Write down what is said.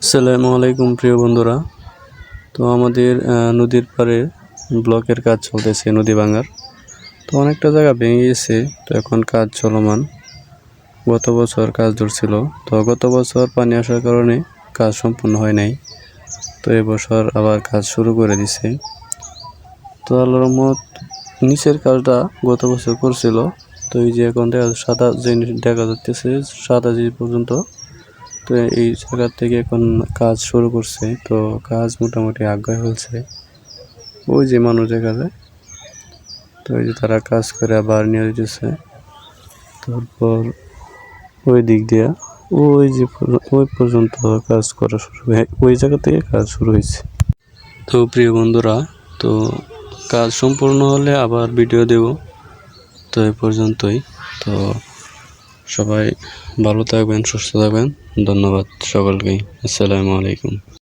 আসসালামু আলাইকুম প্রিয় বন্ধুরা। তো আমাদের নদীর পাড়ে ব্লকের কাজ চলতেছে, নদী ভাঙার। তো অনেকটা জায়গা ভেঙে গেছে, তো এখন কাজ চলমান। গত বছর কাজ ধরছিল, তো গত বছর পানি আসার কারণে কাজ সম্পূর্ণ হয় নাই। তো এবছর আবার কাজ শুরু করে দিছে। তো আল্লাহর রহমত নিচের কাজটা গত বছর করছিল। তো এই যে এখন সাদা যে দেখা যাচ্ছে সাদা যে পর্যন্ত, তো এই জায়গা থেকে এখন কাজ শুরু করছে। তো কাজ মোটামুটি আগায় ফেলছে। ওই যে মানুষ দেখা যায়, তো ওই যে তারা কাজ করে আবার নিয়ে যেতেছে। তারপর ওই দিক দিয়া ওই যে ওই পর্যন্ত কাজ করা শুরু হয়, ওই জায়গা থেকে কাজ শুরু হয়েছে। তো প্রিয় বন্ধুরা, তো কাজ সম্পূর্ণ হলে আবার ভিডিও দেব। তো এই পর্যন্তই। তো সবাই ভালো থাকবেন, সুস্থ থাকবেন। ধন্যবাদ সকলকেই। আসসালামু আলাইকুম।